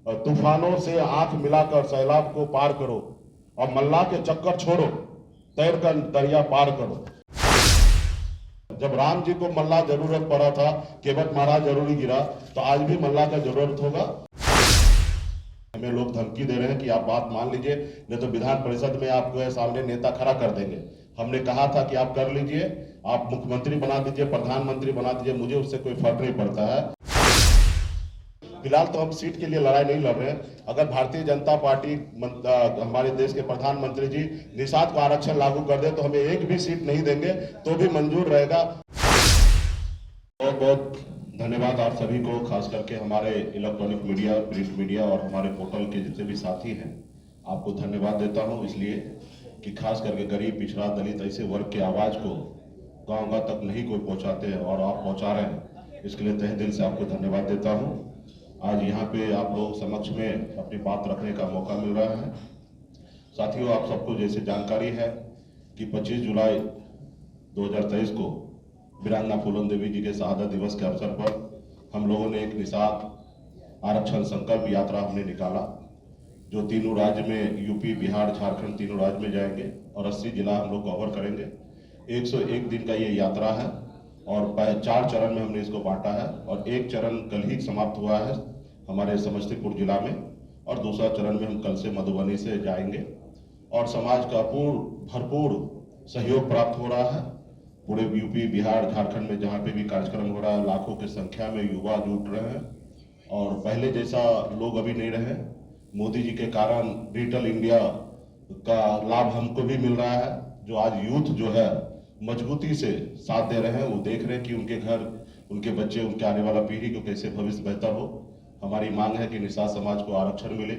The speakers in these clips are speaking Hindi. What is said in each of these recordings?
तूफानों से आंख मिलाकर सैलाब को पार करो और मल्ला के चक्कर छोड़ो, तैर कर दरिया पार करो। जब राम जी को मल्ला जरूरत पड़ा था, केवट महाराज जरूरी गिरा, तो आज भी मल्ला का जरूरत होगा। हमें लोग धमकी दे रहे हैं कि आप बात मान लीजिए, नहीं तो विधान परिषद में आपको सामने नेता खड़ा कर देंगे। हमने कहा था कि आप कर लीजिए, आप मुख्यमंत्री बना दीजिए, प्रधानमंत्री बना दीजिए, मुझे उससे कोई फर्क नहीं पड़ता है। फिलहाल तो हम सीट के लिए लड़ाई नहीं लड़ रहे हैं। अगर भारतीय जनता पार्टी हमारे देश के प्रधानमंत्री जी निषाद को आरक्षण लागू कर दे तो हमें एक भी सीट नहीं देंगे, तो भी मंजूर रहेगा। बहुत बहुत धन्यवाद आप सभी को, खास करके हमारे इलेक्ट्रॉनिक मीडिया, प्रिंट मीडिया और हमारे पोर्टल के जितने भी साथी हैं, आपको धन्यवाद देता हूं, इसलिए कि खास करके गरीब, पिछड़ा, दलित ऐसे वर्ग की आवाज को गांव तक नहीं कोई पहुंचाते हैं और आप पहुंचा रहे हैं, इसके लिए तहे दिल से आपको धन्यवाद देता हूं। आज यहाँ पे आप लोग समक्ष में अपनी बात रखने का मौका मिल रहा है। साथियों, आप सबको जैसे जानकारी है कि 25 जुलाई 2023 को वीरांगना फूलन देवी जी के शहादत दिवस के अवसर पर हम लोगों ने एक निषाद आरक्षण संकल्प यात्रा हमने निकाला, जो तीनों राज्य में, यूपी, बिहार, झारखंड, तीनों राज्य में जाएंगे और 80 जिला हम लोग कवर करेंगे। 101 दिन का ये यात्रा है और 4 चरण में हमने इसको बांटा है और एक चरण कल ही समाप्त हुआ है हमारे समस्तीपुर जिला में और दूसरा चरण में हम कल से मधुबनी से जाएंगे और समाज का भरपूर सहयोग प्राप्त हो रहा है। पूरे यूपी, बिहार, झारखंड में जहाँ पे भी कार्यक्रम हो रहा है, लाखों की संख्या में युवा जुट रहे हैं और पहले जैसा लोग अभी नहीं रहे। मोदी जी के कारण डिजिटल इंडिया का लाभ हमको भी मिल रहा है, जो आज यूथ जो है मजबूती से साथ दे रहे हैं। वो देख रहे हैं कि उनके घर, उनके बच्चे, उनके आने वाला पीढ़ी को कैसे भविष्य बेहतर हो। हमारी मांग है कि निषाद समाज को आरक्षण मिले।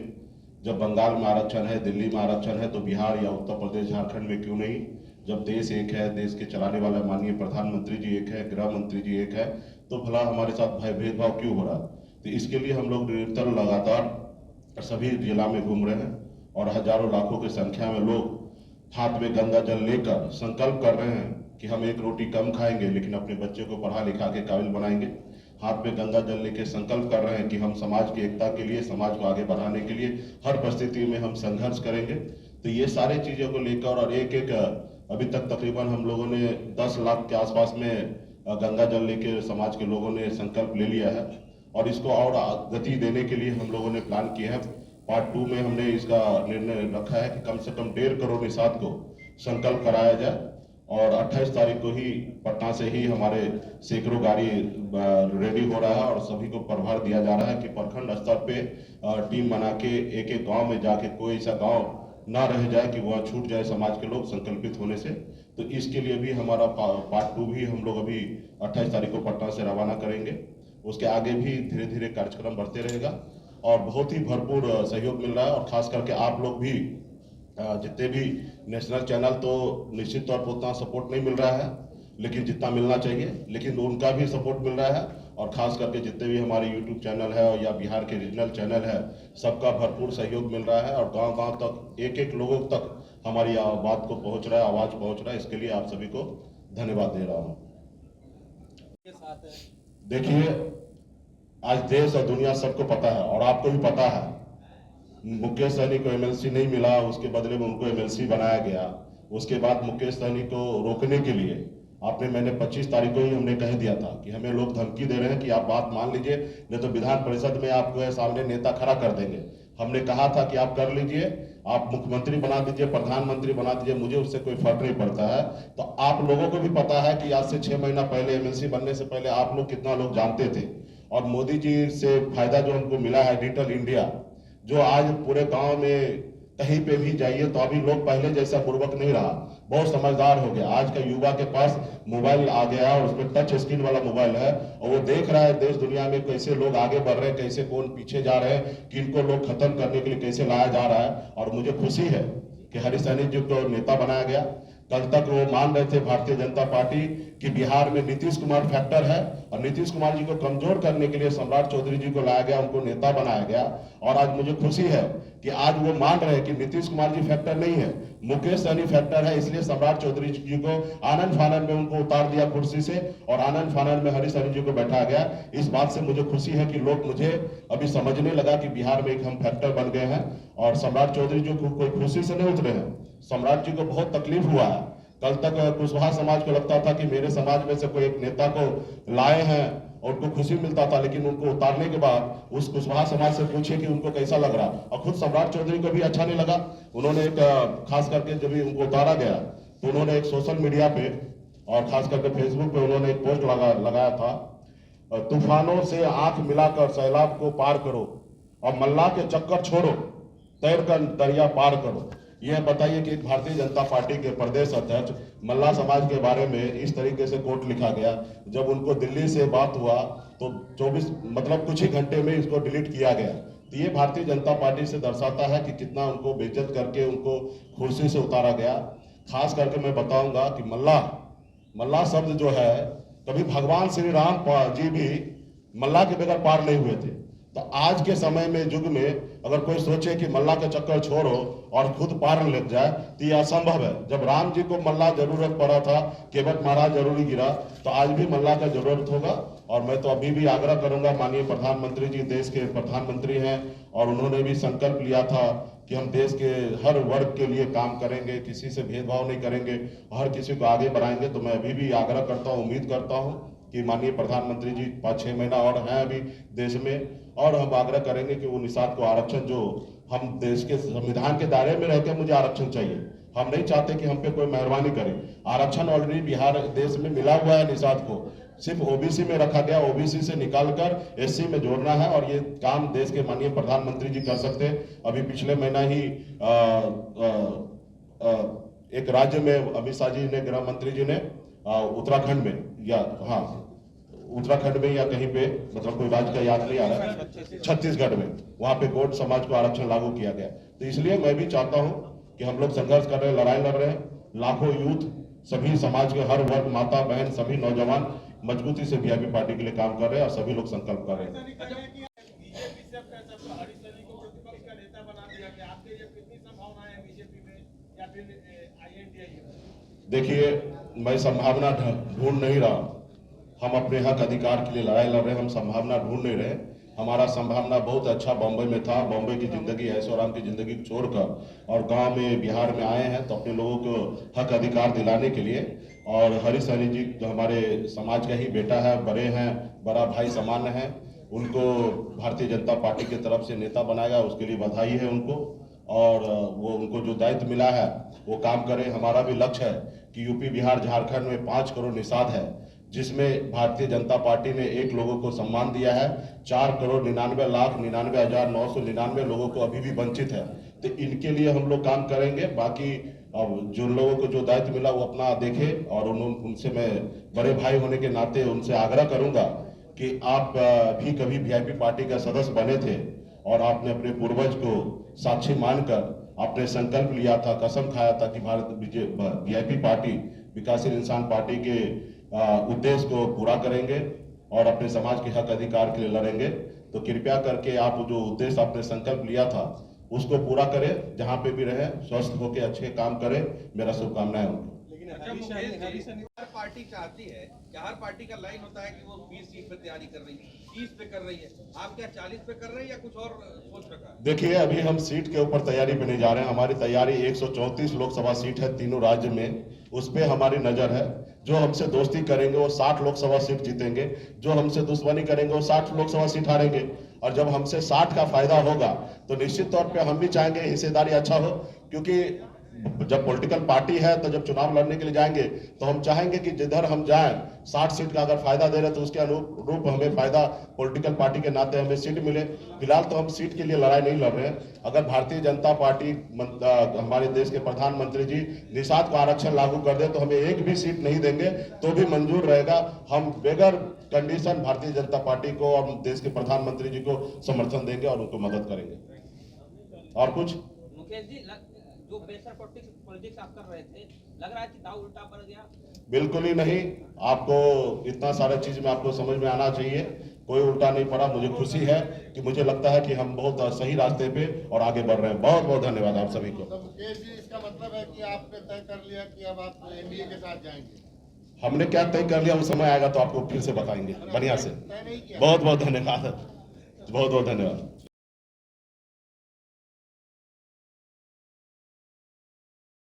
जब बंगाल में आरक्षण है, दिल्ली में आरक्षण है, तो बिहार या उत्तर प्रदेश, झारखंड में क्यों नहीं? जब देश एक है, देश के चलाने वाला माननीय प्रधानमंत्री जी एक है, गृह मंत्री जी एक है, तो भला हमारे साथ भेदभाव क्यों हो रहा? तो इसके लिए हम लोग निरंतर लगातार सभी जिला में घूम रहे हैं और हजारों लाखों की संख्या में लोग हाथ में गंगा जल लेकर संकल्प कर रहे हैं कि हम एक रोटी कम खाएंगे लेकिन अपने बच्चे को पढ़ा लिखा के काबिल बनाएंगे। हाथ में गंगा जल लेके संकल्प कर रहे हैं कि हम समाज की एकता के लिए, समाज को आगे बढ़ाने के लिए हर परिस्थिति में हम संघर्ष करेंगे। तो ये सारे चीजों को लेकर और एक अभी तक तकरीबन हम लोगों ने 10 लाख के आसपास में गंगा जल लेके समाज के लोगों ने संकल्प ले लिया है और इसको और गति देने के लिए हम लोगों ने प्लान किया है। पार्ट 2 में हमने इसका निर्णय रखा है कि कम से कम 1.5 करोड़ निषाद को संकल्प कराया जाए और 28 तारीख को ही पटना से ही हमारे सैकड़ों गाड़ी रेडी हो रहा है और सभी को प्रभार दिया जा रहा है कि प्रखंड स्तर पे टीम बना के एक एक गांव में जाके कोई ऐसा गांव ना रह जाए कि वह छूट जाए समाज के लोग संकल्पित होने से। तो इसके लिए भी हमारा पार्ट 2 भी हम लोग अभी 28 तारीख को पटना से रवाना करेंगे। उसके आगे भी धीरे धीरे कार्यक्रम बढ़ते रहेगा और बहुत ही भरपूर सहयोग मिल रहा है और खास करके आप लोग भी जितने भी नेशनल चैनल, तो निश्चित तौर पर उतना सपोर्ट नहीं मिल रहा है लेकिन जितना मिलना चाहिए, लेकिन उनका भी सपोर्ट मिल रहा है और खास करके जितने भी हमारे यूट्यूब चैनल है या बिहार के रीजनल चैनल है, सबका भरपूर सहयोग मिल रहा है और गांव गांव तक, एक एक लोगों तक हमारी बात को पहुंच रहा है, आवाज पहुंच रहा है। इसके लिए आप सभी को धन्यवाद दे रहा हूँ। देखिए, आज देश और दुनिया सबको पता है और आपको भी पता है, मुकेश सहनी को एमएलसी नहीं मिला, उसके बदले में उनको एमएलसी बनाया गया। उसके बाद मुकेश सहनी को रोकने के लिए मैंने 25 तारीख को ही हमने कह दिया था कि हमें लोग धमकी दे रहे हैं कि आप बात मान लीजिए, नहीं तो विधान परिषद में आपको सामने नेता खड़ा कर देंगे। हमने कहा था कि आप कर लीजिए, आप मुख्यमंत्री बना दीजिए, प्रधानमंत्री बना दीजिए, मुझे उससे कोई फर्क नहीं पड़ता है। तो आप लोगों को भी पता है कि आज से 6 महीना पहले, एमएलसी बनने से पहले आप लोग कितना लोग जानते थे और मोदी जी से फायदा जो हमको मिला है, डिजिटल इंडिया, जो आज पूरे गांव में कहीं पे भी जाइए तो अभी लोग पहले जैसा बुर्बक नहीं रहा, बहुत समझदार हो गया। आज का युवा के पास मोबाइल आ गया और उसमें टच स्क्रीन वाला मोबाइल है और वो देख रहा है देश दुनिया में कैसे लोग आगे बढ़ रहे हैं, कैसे कौन पीछे जा रहे हैं, किनको लोग खत्म करने के लिए कैसे लाया जा रहा है। और मुझे खुशी है कि हरीश सहनी जी को नेता बनाया गया। कल तक वो मान रहे थे भारतीय जनता पार्टी कि बिहार में नीतीश कुमार फैक्टर है और नीतीश कुमार जी को कमजोर करने के लिए सम्राट चौधरी जी को लाया गया, उनको नेता बनाया गया। और आज मुझे खुशी है कि आज वो मान रहे हैं कि नीतीश कुमार जी फैक्टर नहीं है, मुकेश सहनी फैक्टर है। इसलिए सम्राट चौधरी जी को आनंद फानन में उनको उतार दिया कुर्सी से और आनंद फानन में हरीश सहनी जी को बैठा गया। इस बात से मुझे खुशी है कि लोग मुझे अभी समझने लगा कि बिहार में एक हम फैक्टर बन गए हैं। और सम्राट चौधरी जी को कोई खुशी से नहीं उतरे हैं, सम्राट जी को बहुत तकलीफ हुआ है। कल तक कुशवाहा समाज को लगता था कि मेरे समाज में से कोई एक नेता को लाए हैं और उनको खुशी मिलता था, लेकिन उनको उतारने के बाद उस कुशवाहा समाज से पूछे कि उनको कैसा लग रहा, और खुद सम्राट चौधरी को भी अच्छा नहीं लगा। उन्होंने एक खास करके जब उनको उतारा गया तो उन्होंने एक सोशल मीडिया पे और खास करके फेसबुक पे उन्होंने एक पोस्ट लगाया था, तूफानों से आंख मिलाकर सैलाब को पार करो और मल्लाह के चक्कर छोड़ो, तैर कर दरिया पार करो। यह बताइए कि भारतीय जनता पार्टी के प्रदेश अध्यक्ष मल्लाह समाज के बारे में इस तरीके से कोट लिखा गया। जब उनको दिल्ली से बात हुआ तो 24 मतलब कुछ ही घंटे में इसको डिलीट किया गया। तो ये भारतीय जनता पार्टी से दर्शाता है कि कितना उनको बेइज्जत करके उनको कुर्सी से उतारा गया। खास करके मैं बताऊंगा कि मल्लाह शब्द जो है, कभी भगवान श्री राम जी भी मल्लाह के बगैर पार नहीं हुए थे। तो आज के समय में युग में अगर कोई सोचे कि मल्लाह का चक्कर छोड़ो और खुद पार लग जाए तो ये असंभव है। जब राम जी को मल्लाह जरूरत पड़ा था, केवट महाराज जरूरी गिरा, तो आज भी मल्लाह का जरूरत होगा। और मैं तो अभी भी आग्रह करूंगा, माननीय प्रधानमंत्री जी देश के प्रधानमंत्री हैं और उन्होंने भी संकल्प लिया था कि हम देश के हर वर्ग के लिए काम करेंगे, किसी से भेदभाव नहीं करेंगे, हर किसी को आगे बढ़ाएंगे। तो मैं अभी भी आग्रह करता हूँ, उम्मीद करता हूँ कि माननीय प्रधानमंत्री जी 5-6 महीना और हैं अभी देश में, और हम आग्रह करेंगे कि वो निषाद को आरक्षण, जो हम देश के संविधान के दायरे में रहकर मुझे आरक्षण चाहिए, हम नहीं चाहते कि हम पे कोई मेहरबानी करे। आरक्षण ऑलरेडी बिहार देश में मिला हुआ है, निषाद को सिर्फ ओबीसी में रखा गया, ओबीसी से निकालकर एससी में जोड़ना है और ये काम देश के माननीय प्रधानमंत्री जी कर सकते हैं। अभी पिछले महीना ही एक राज्य में अमित शाह जी ने, गृह मंत्री जी ने उत्तराखंड में उत्तराखंड में या कहीं पे, मतलब कोई राज्य का याद नहीं आ रहा है, छत्तीसगढ़ में, वहां पे गोंड समाज को आरक्षण लागू किया गया। तो इसलिए मैं भी चाहता हूं कि हम लोग संघर्ष कर रहे हैं, लड़ाई लड़ रहे हैं, लाखों यूथ, सभी समाज के हर वर्ग, माता बहन, सभी नौजवान मजबूती से वीआईपी पार्टी के लिए काम कर रहे हैं और सभी लोग संकल्प कर रहे हैं। देखिए, मैं संभावना ढूंढ नहीं रहा, हम अपने हक अधिकार के लिए लड़ाई लड़ रहे हैं, हम संभावना ढूंढ नहीं रहे। हमारा संभावना बहुत अच्छा बॉम्बे में था, बॉम्बे की जिंदगी, ऐशो आराम की जिंदगी को छोड़कर और गांव में, बिहार में आए हैं तो अपने लोगों को हक अधिकार दिलाने के लिए। और हरीश सहनी जी जो हमारे समाज का ही बेटा है, बड़े हैं, बड़ा भाई समान है, उनको भारतीय जनता पार्टी की तरफ से नेता बनाया, उसके लिए बधाई है उनको। और वो उनको जो दायित्व मिला है वो काम करें। हमारा भी लक्ष्य है कि यूपी, बिहार, झारखंड में 5 करोड़ निषाद है, जिसमें भारतीय जनता पार्टी ने 1 लोगों को सम्मान दिया है, 4,99,99,999 लोगों को अभी भी वंचित है। तो इनके लिए हम लोग काम करेंगे। बाकी अब जो लोगों को जो दायित्व मिला वो अपना देखे, और उनसे मैं बड़े भाई होने के नाते उनसे आग्रह करूंगा कि आप भी कभी वीआईपी पार्टी का सदस्य बने थे और आपने अपने पूर्वज को साक्षी मानकर आपने संकल्प लिया था, कसम खाया था कि वीआईपी पार्टी, विकासशील इंसान पार्टी के उद्देश्य को पूरा करेंगे और अपने समाज के हक अधिकार के लिए लड़ेंगे। तो कृपया करके आप जो उद्देश्य आपने संकल्प लिया था उसको पूरा करें, जहां पे भी रहे स्वस्थ होकर अच्छे काम करें। मेरा शुभकामनाएं उनको। हर पार्टी चाहती है कि हर पार्टी का लाइन होता है कि वो 20 सीट पे तैयारी कर रही है, 30 पे कर रही है, आप क्या 40 पे कर रहे हैं या कुछ और सोच रखा है? देखिए, अभी हम सीट के ऊपर तैयारी पे नहीं जा रहे हैं। हमारी तैयारी 134 लोकसभा सीट है तीनों राज्य में, उस पर हमारी नजर है। जो हमसे दोस्ती करेंगे वो 60 लोकसभा सीट जीतेंगे, जो हमसे दुश्मनी करेंगे वो 60 लोकसभा सीट हारेंगे। और जब हमसे 60 का फायदा होगा तो निश्चित तौर पे हम भी चाहेंगे हिस्सेदारी अच्छा हो, क्योंकि जब पॉलिटिकल पार्टी है तो जब चुनाव लड़ने के लिए जाएंगे तो हम चाहेंगे कि जिधर हम जाएं 60 सीट का अगर फायदा दे रहे तो उसके अनुरूप हमें फायदा पॉलिटिकल पार्टी के नाते हमें सीट मिले। फिलहाल तो हम सीट के लिए लड़ाई नहीं लड़ रहे हैं। अगर भारतीय जनता पार्टी, हमारे देश के प्रधानमंत्री जी निषाद को आरक्षण लागू कर दे तो हमें एक भी सीट नहीं देंगे तो भी मंजूर रहेगा। हम बेगर कंडीशन भारतीय जनता पार्टी को और देश के प्रधानमंत्री जी को समर्थन देंगे और उनको मदद करेंगे। और कुछ मुकेश जी, जो प्रेशर पॉलिटिक्स आप कर रहे थे, लग रहा है कि दाव उल्टा पड़ गया? बिल्कुल ही नहीं। आपको इतना सारा चीज में आपको समझ में आना चाहिए, कोई उल्टा नहीं पड़ा। मुझे खुशी है कि मुझे लगता है कि हम बहुत सही रास्ते पे और आगे बढ़ रहे हैं। बहुत बहुत धन्यवाद आप सभी को। तो मुकेश जी, इसका मतलब है कि आपने तय कर लिया कि अब आप एनडीए के साथ जाएंगे? हमने क्या तय कर लिया, उस समय आएगा तो आपको फिर से बताएंगे बढ़िया से। तय नहीं किया? बहुत बहुत धन्यवाद, बहुत बहुत धन्यवाद।